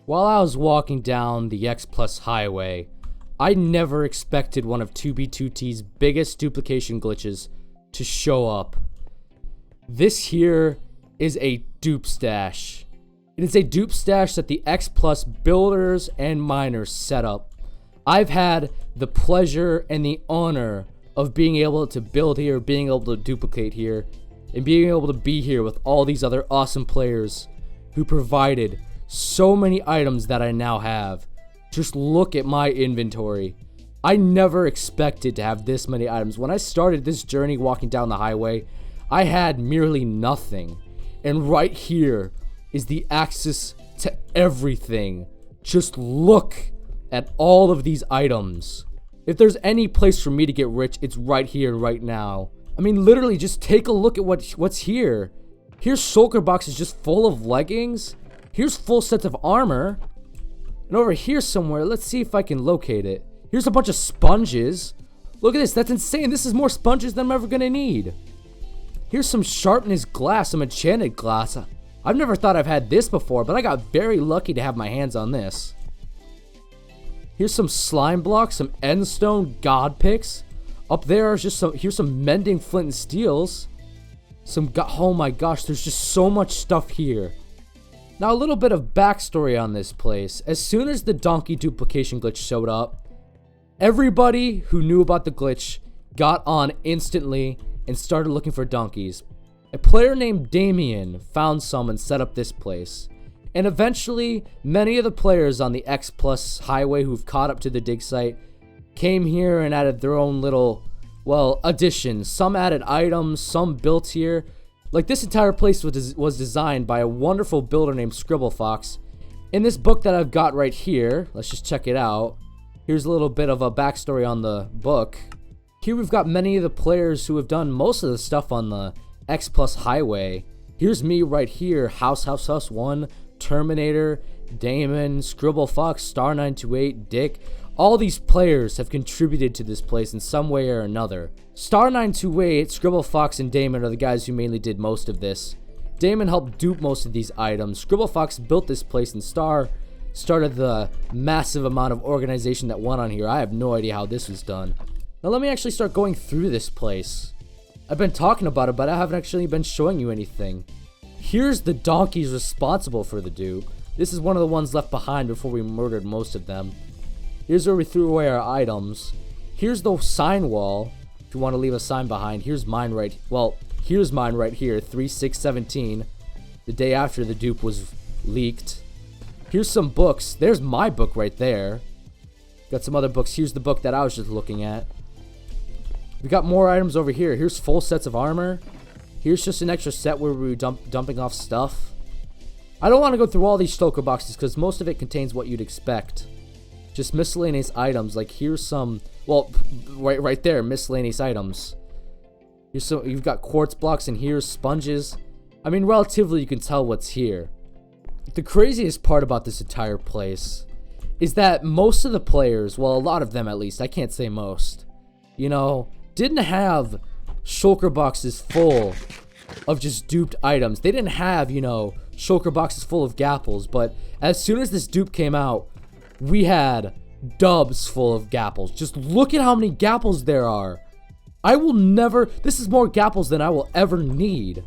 While I was walking down the X Plus highway, I never expected one of 2B2T's biggest duplication glitches to show up. This here is a dupe stash. It is a dupe stash that the X Plus builders and miners set up. I've had the pleasure and the honor of being able to build here, being able to duplicate here, and being able to be here with all these other awesome players who provided so many items that I now have. Just look at my inventory. I never expected to have this many items. When I started this journey walking down the highway, I had merely nothing. And right here is the access to everything. Just look at all of these items. If there's any place for me to get rich, it's right here, right now. I mean, literally, just take a look at what's here. Here's shulker boxes just full of leggings. Here's full sets of armor. And over here somewhere, let's see if I can locate it. Here's a bunch of sponges. Look at this, that's insane. This is more sponges than I'm ever gonna need. Here's some sharpness glass, some enchanted glass. I've never thought I've had this before, but I got very lucky to have my hands on this. Here's some slime blocks, some endstone god picks. Up there is just here's some mending flint and steels. Oh my gosh, there's just so much stuff here. Now a little bit of backstory on this place. As soon as the donkey duplication glitch showed up, everybody who knew about the glitch got on instantly and started looking for donkeys. A player named Damien found some and set up this place. And eventually, many of the players on the X Plus highway who've caught up to the dig site came here and added their own little, well, additions. Some added items, some built here. Like, this entire place was designed by a wonderful builder named Scribblefox. In this book that I've got right here, let's just check it out. Here's a little bit of a backstory on the book. Here we've got many of the players who have done most of the stuff on the X Plus highway. Here's me right here, House 1, Terminator, Damon, Scribblefox, Star928, Dick. All these players have contributed to this place in some way or another. Star928, Scribblefox, and Damon are the guys who mainly did most of this. Damon helped dupe most of these items. Scribblefox built this place, and Star started the massive amount of organization that went on here. I have no idea how this was done. Now let me actually start going through this place. I've been talking about it, but I haven't actually been showing you anything. Here's the donkeys responsible for the dupe. This is one of the ones left behind before we murdered most of them. Here's where we threw away our items. Here's the sign wall. If you want to leave a sign behind, here's mine right here, 3617, the day after the dupe was leaked. Here's some books. There's my book right there. Got some other books. Here's the book that I was just looking at. We got more items over here. Here's full sets of armor. Here's just an extra set where we were dumping off stuff. I don't want to go through all these shulker boxes because most of it contains what you'd expect. Just miscellaneous items. Like here's some, well, right there, miscellaneous items. You've got quartz blocks and here's sponges. I mean, relatively you can tell what's here. The craziest part about this entire place is that most of the players, well, a lot of them at least, I can't say most, you know, didn't have shulker boxes full of just duped items. They didn't have, you know, shulker boxes full of gapples, but as soon as this dupe came out, we had dubs full of gapples. Just look at how many gapples there are. This is more gapples than I will ever need.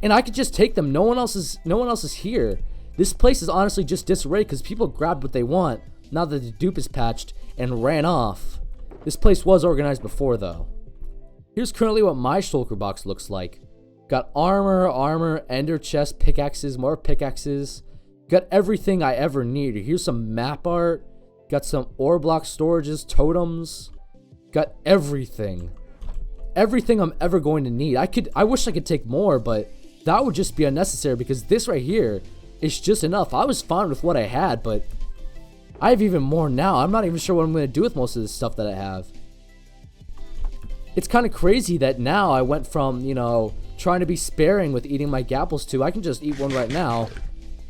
And I could just take them. No one else is here. This place is honestly just disarray because people grabbed what they want now that the dupe is patched and ran off. This place was organized before though. Here's currently what my shulker box looks like. Got armor, ender chest, pickaxes, more pickaxes. Got everything I ever need. Here's some map art. Got some ore block storages, totems. Got everything. Everything I'm ever going to need. I wish I could take more, but that would just be unnecessary because this right here is just enough. I was fine with what I had, but I have even more now. I'm not even sure what I'm going to do with most of this stuff that I have. It's kind of crazy that now I went from, you know, trying to be sparing with eating my gapples to I can just eat one right now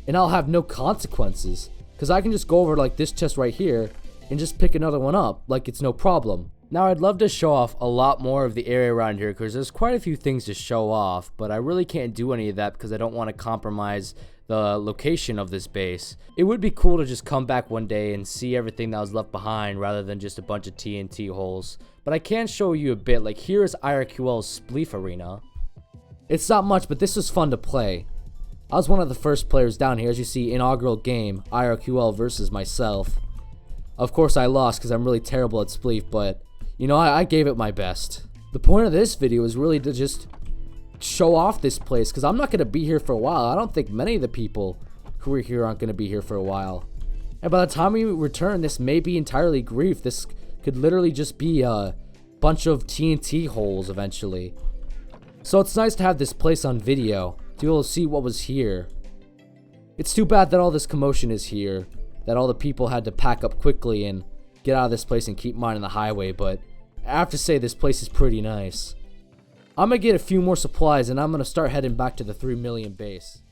and I'll have no consequences because I can just go over like this chest right here and just pick another one up like it's no problem. Now I'd love to show off a lot more of the area around here because there's quite a few things to show off, but I really can't do any of that because I don't want to compromise the location of this base. It would be cool to just come back one day and see everything that was left behind rather than just a bunch of TNT holes. But I can show you a bit. Like, here is IRQL's Spleef Arena. It's not much, but this was fun to play. I was one of the first players down here. As you see, inaugural game, IRQL versus myself. Of course I lost because I'm really terrible at Spleef, but you know, I gave it my best. The point of this video is really to just show off this place, because I'm not going to be here for a while. I don't think many of the people who are here aren't going to be here for a while. And by the time we return, this may be entirely grief. This could literally just be a bunch of TNT holes eventually. So it's nice to have this place on video, to be able to see what was here. It's too bad that all this commotion is here, that all the people had to pack up quickly and get out of this place and keep mining the highway, but I have to say this place is pretty nice. I'm gonna get a few more supplies and I'm gonna start heading back to the 3 million base.